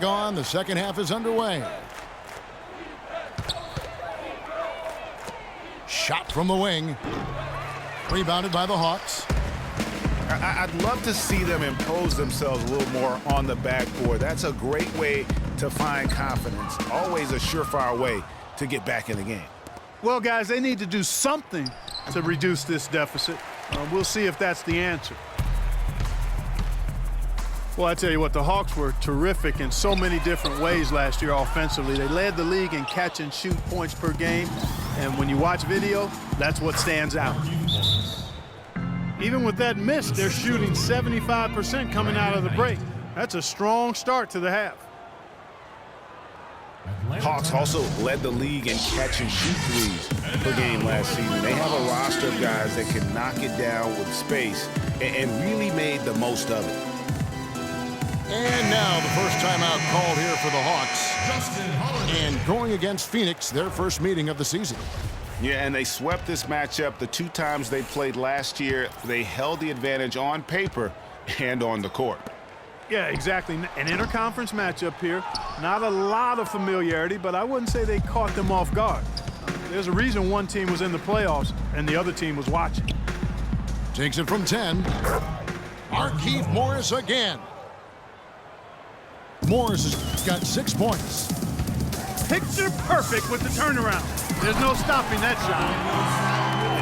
gone. The second half is underway. Shot from the wing. Rebounded by the Hawks. I'd love to see them impose themselves a little more on the backboard. That's a great way to find confidence. Always a surefire way to get back in the game. Well, guys, they need to do something to reduce this deficit. We'll see if that's the answer. Well, I tell you what, the Hawks were terrific in so many different ways last year offensively. They led the league in catch-and-shoot points per game. And when you watch video, that's what stands out. Even with that miss, they're shooting 75% coming out of the break. That's a strong start to the half. Hawks also led the league in catch-and-shoot threes per game last season. They have a roster of guys that can knock it down with space and really made the most of it. And now the first timeout called here for the Hawks. And going against Phoenix, their first meeting of the season. Yeah, and they swept this matchup the 2 times they played last year. They held the advantage on paper and on the court. Yeah, exactly. An interconference matchup here. Not a lot of familiarity, but I wouldn't say they caught them off guard. There's a reason one team was in the playoffs and the other team was watching. Takes it from 10. Markieff Morris again. Morris has got 6 points. Picture perfect with the turnaround. There's no stopping that shot.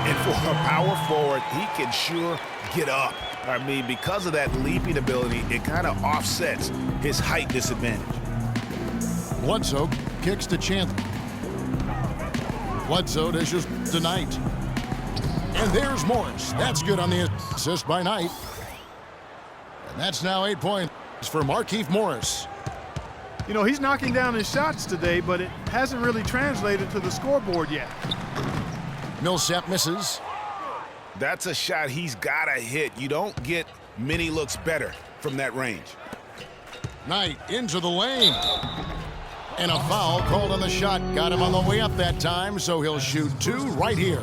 And for a power forward, he can sure get up. I mean, because of that leaping ability, it kind of offsets his height disadvantage. Bledsoe kicks to Chandler. Bledsoe dishes to Knight. And there's Morris. That's good on the assist by Knight. And that's now 8 points for Markieff Morris. You know, he's knocking down his shots today, but it hasn't really translated to the scoreboard yet. Millsap misses. That's a shot he's got to hit. You don't get many looks better from that range. Knight into the lane. And a foul called on the shot. Got him on the way up that time, so he'll shoot 2 right here.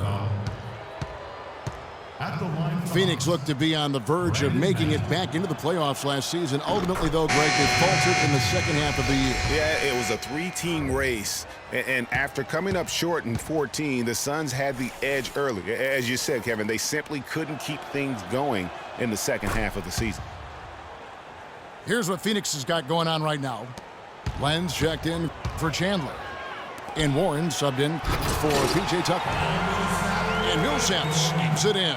Phoenix looked to be on the verge of making it back into the playoffs last season. Ultimately, though, Greg, they faltered in the second half of the year. Yeah, it was a 3-team race. And after coming up short in 14, the Suns had the edge early. As you said, Kevin, they simply couldn't keep things going in the second half of the season. Here's what Phoenix has got going on right now. Lenz checked in for Chandler. And Warren subbed in for P.J. Tucker. And Millsap snaps it in.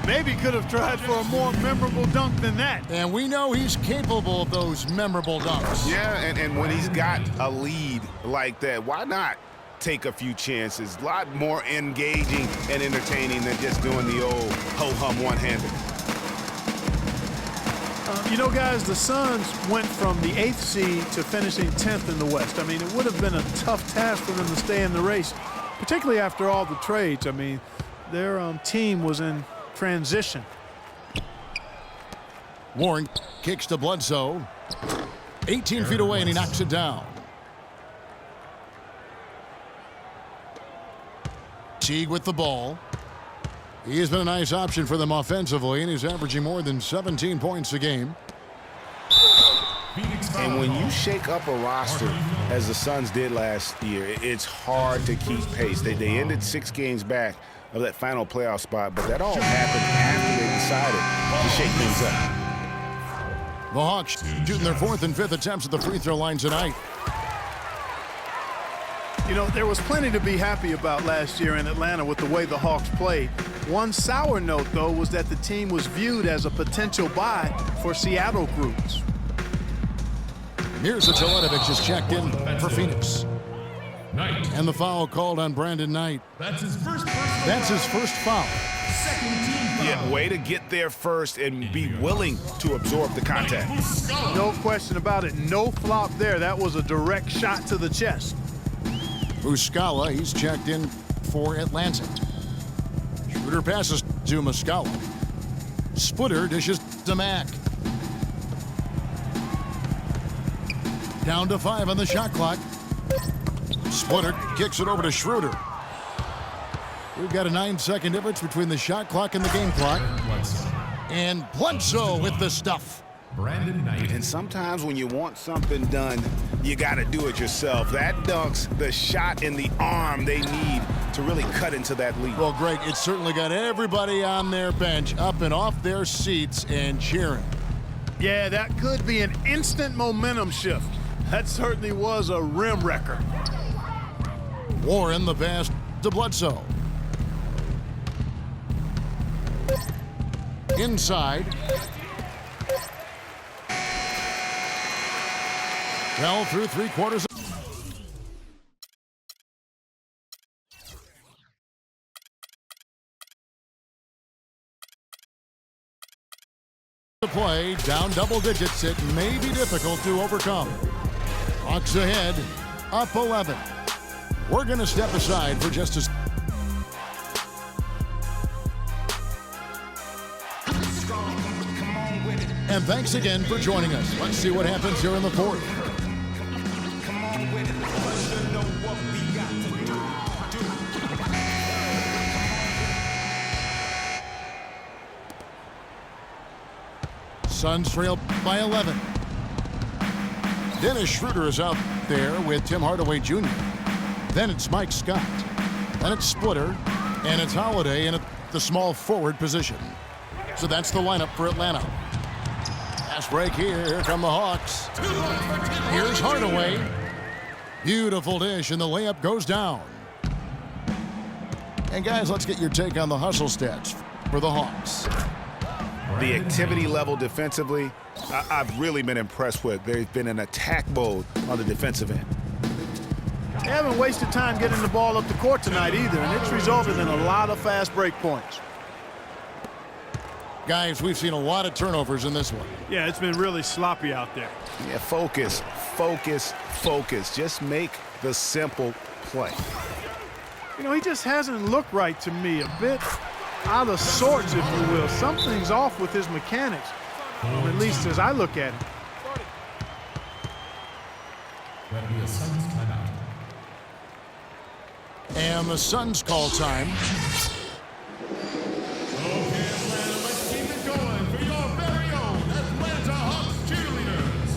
Maybe could have tried for a more memorable dunk than that. And we know he's capable of those memorable dunks. Yeah, and when he's got a lead like that, why not take a few chances? A lot more engaging and entertaining than just doing the old ho-hum one-hander. You know, guys, the Suns went from the 8th seed to finishing 10th in the West. I mean, it would have been a tough task for them to stay in the race, particularly after all the trades. I mean, their team was in transition. Warren kicks to Bledsoe. 18 feet away, and he knocks it down. Teague with the ball. He has been a nice option for them offensively, and he's averaging more than 17 points a game. And when you shake up a roster, as the Suns did last year, it's hard to keep pace. They ended 6 games back of that final playoff spot, but that all happened after they decided to shake things up. The Hawks shooting their 4th and 5th attempts at the free throw line tonight. You know, there was plenty to be happy about last year in Atlanta with the way the Hawks played. One sour note, though, was that the team was viewed as a potential buy for Seattle groups. Here's Teletovic is checked in for Phoenix. Knight. And the foul called on Brandon Knight. That's his first foul. Second team foul. Yeah, way to get there first and be willing to absorb the contact. No question about it. No flop there. That was a direct shot to the chest. Muscala, he's checked in for Atlanta. Schroeder passes to Muscala. Splitter dishes to Mack. Down to 5 on the shot clock. Splitter kicks it over to Schroeder. We've got a 9-second difference between the shot clock and the game clock. And Bledsoe with the stuff. Brandon Knight. And sometimes when you want something done, you got to do it yourself. That dunk's the shot in the arm they need to really cut into that lead. Well, Greg, it certainly got everybody on their bench up and off their seats and cheering. Yeah, that could be an instant momentum shift. That certainly was a rim wrecker. Warren the pass to Bledsoe. Inside. Well, through 3/4. To play, down double digits, it may be difficult to overcome. Hawks ahead, up 11. We're going to step aside for just a... And thanks again for joining us. Let's see what happens here in the fourth. Suns trail by 11. Dennis Schroeder is out there with Tim Hardaway Jr. Then it's Mike Scott. Then it's Splitter. And it's Holiday in the small forward position. So that's the lineup for Atlanta. Fast break here. Here come the Hawks. Here's Hardaway. Beautiful dish, and the layup goes down. And guys, let's get your take on the hustle stats for the Hawks. The activity level defensively, I've really been impressed with. They've been in attack mode on the defensive end. They haven't wasted time getting the ball up the court tonight either, and it's resulted in a lot of fast break points. Guys, we've seen a lot of turnovers in this one. Yeah, it's been really sloppy out there. Yeah, focus, focus, focus. Just make the simple play. You know, he just hasn't looked right to me. A bit out of sorts, if you will. Something's off with his mechanics, or at least as I look at him. That'll be a Suns timeout. And the Suns call time. Okay, Atlanta, let's keep it going for your very own Atlanta Hawks cheerleaders.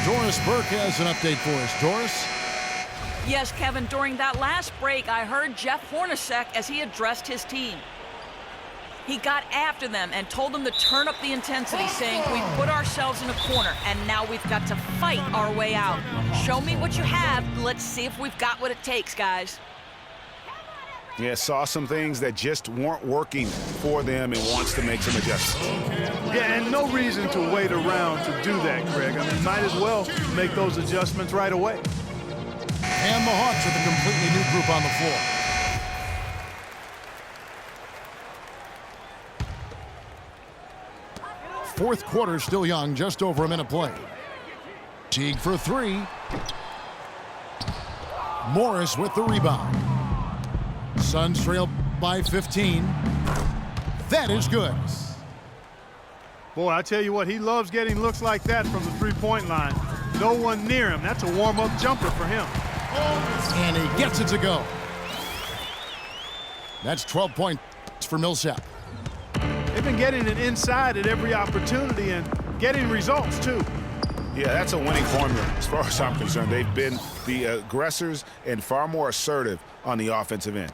Doris Burke has an update for us. Doris? Yes, Kevin, during that last break, I heard Jeff Hornacek as he addressed his team. He got after them and told them to turn up the intensity, saying, we've put ourselves in a corner, and now we've got to fight our way out. Show me what you have. Let's see if we've got what it takes, guys. Yeah, saw some things that just weren't working for them and wants to make some adjustments. Yeah, and no reason to wait around to do that, Greg. I mean, might as well make those adjustments right away. And the Hawks with a completely new group on the floor. Fourth quarter still young, just over a minute play. Teague for three. Morris with the rebound. Suns trail by 15. That is good. Boy, I tell you what, he loves getting looks like that from the three-point line. No one near him. That's a warm-up jumper for him. And he gets it to go. That's 12 points for Millsap. They've been getting it inside at every opportunity and getting results, too. Yeah, that's a winning formula as far as I'm concerned. They've been the aggressors and far more assertive on the offensive end.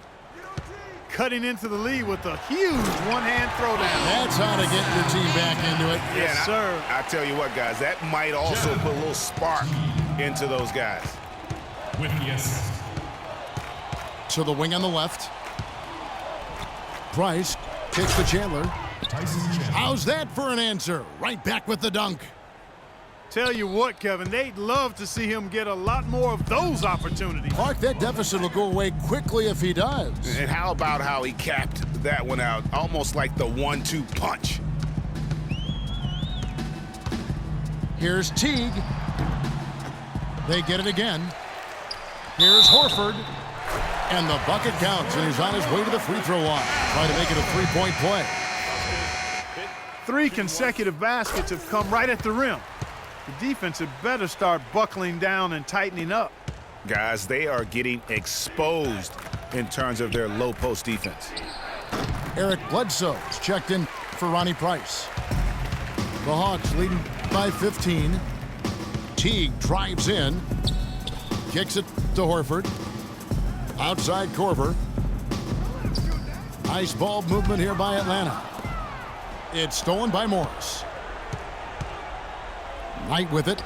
Cutting into the lead with a huge one-hand throwdown. That's how to get your team back into it. Yes, and sir. I tell you what, guys, that might also put a little spark into those guys. With the assist. To the wing on the left. Price kicks to Chandler. Tyson Chandler. How's that for an answer? Right back with the dunk. Tell you what, Kevin, they'd love to see him get a lot more of those opportunities. Clark, that deficit will go away quickly if he does. And how about how he capped that one out, almost like the 1-2 punch. Here's Teague. They get it again. Here's Horford. And the bucket counts, and he's on his way to the free throw line. Trying to make it a three-point play. 3 consecutive baskets have come right at the rim. The defense had better start buckling down and tightening up. Guys, they are getting exposed in terms of their low post defense. Eric Bledsoe is checked in for Ronnie Price. The Hawks leading by 15. Teague drives in. Kicks it to Horford. Outside Korver. Nice ball movement here by Atlanta. It's stolen by Morris. Knight with it.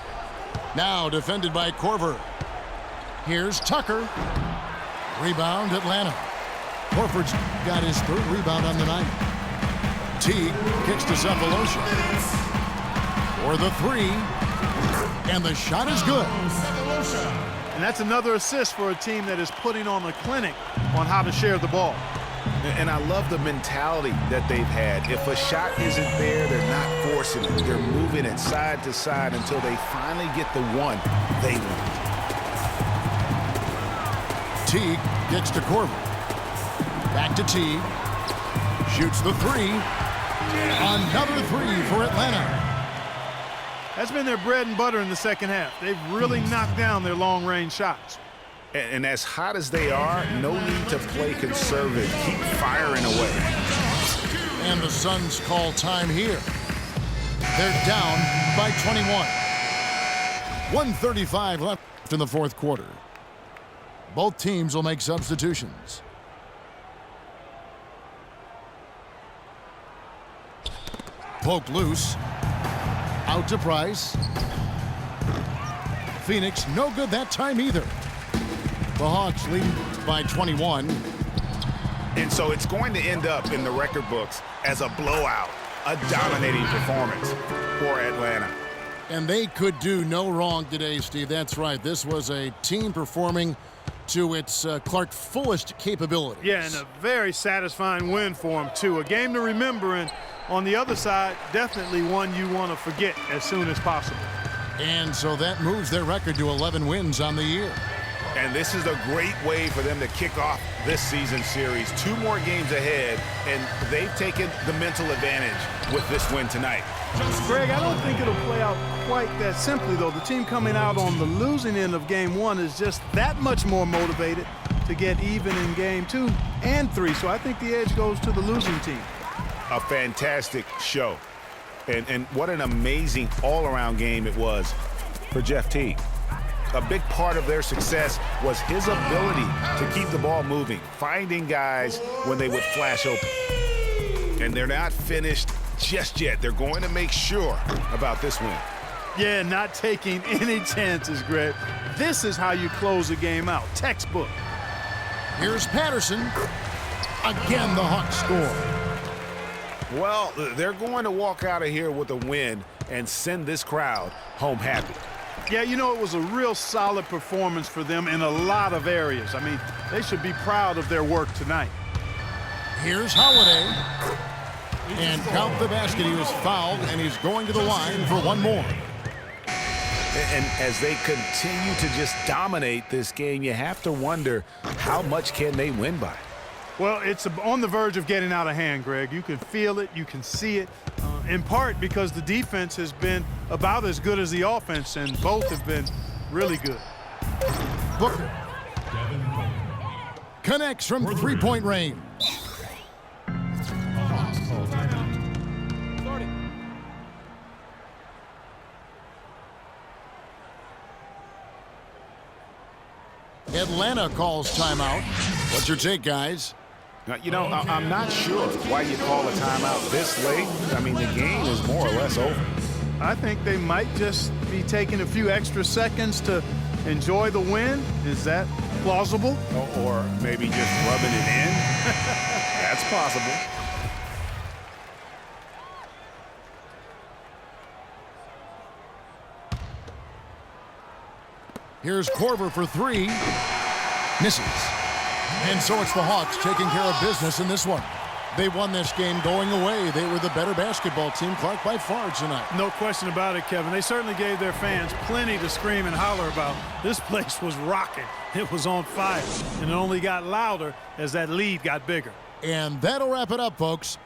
Now defended by Korver. Here's Tucker. Rebound Atlanta. Horford's got his 3rd rebound on the night. Teague kicks to Cephalosha. For the 3. And the shot is good. And that's another assist for a team that is putting on a clinic on how to share the ball. And I love the mentality that they've had. If a shot isn't there, they're not forcing it. They're moving it side to side until they finally get the one they want. Teague gets to Korver. Back to Teague. Shoots the 3. Another 3 for Atlanta. That's been their bread and butter in the second half. They've really knocked down their long-range shots. And as hot as they are, no need to play conservative. Keep firing away. And the Suns call time here. They're down by 21. 1:35 left in the 4th quarter. Both teams will make substitutions. Poked loose. Out to Price. Phoenix no good that time either. The Hawks lead by 21. And so it's going to end up in the record books as a blowout, a dominating performance for Atlanta. And they could do no wrong today, Steve. That's right. This was a team performing to its Clark fullest capabilities. Yeah, and a very satisfying win for them, too. A game to remember, and on the other side, definitely one you want to forget as soon as possible. And so that moves their record to 11 wins on the year. And this is a great way for them to kick off this season series. 2 more games ahead, and they've taken the mental advantage with this win tonight. Greg, I don't think it'll play out quite that simply, though. The team coming out on the losing end of game 1 is just that much more motivated to get even in game 2 and 3. So I think the edge goes to the losing team. A fantastic show. And what an amazing all-around game it was for Jeff Teague. A big part of their success was his ability to keep the ball moving, finding guys when they would flash open. And they're not finished just yet. They're going to make sure about this win. Yeah, not taking any chances, Greg. This is how you close a game out. Textbook. Here's Patterson. Again, the Hawks score. Well, they're going to walk out of here with a win and send this crowd home happy. Yeah, you know, it was a real solid performance for them in a lot of areas. I mean, they should be proud of their work tonight. Here's Holiday. And count the basket. He was fouled, and he's going to the line for one more. And as they continue to just dominate this game, you have to wonder, how much can they win by? Well, it's on the verge of getting out of hand, Greg. You can feel it. You can see it, in part because the defense has been about as good as the offense, and both have been really good. Booker connects from three-point range. Atlanta calls timeout. What's your take, guys? You know, I'm not sure why you call a timeout this late. I mean, the game is more or less over. I think they might just be taking a few extra seconds to enjoy the win. Is that plausible? Or maybe just rubbing it in. That's possible. Here's Korver for three. Misses. And so it's the Hawks taking care of business in this one. They won this game going away. They were the better basketball team, Clark, by far tonight. No question about it, Kevin. They certainly gave their fans plenty to scream and holler about. This place was rocking. It was on fire, and it only got louder as that lead got bigger. And that'll wrap it up, folks.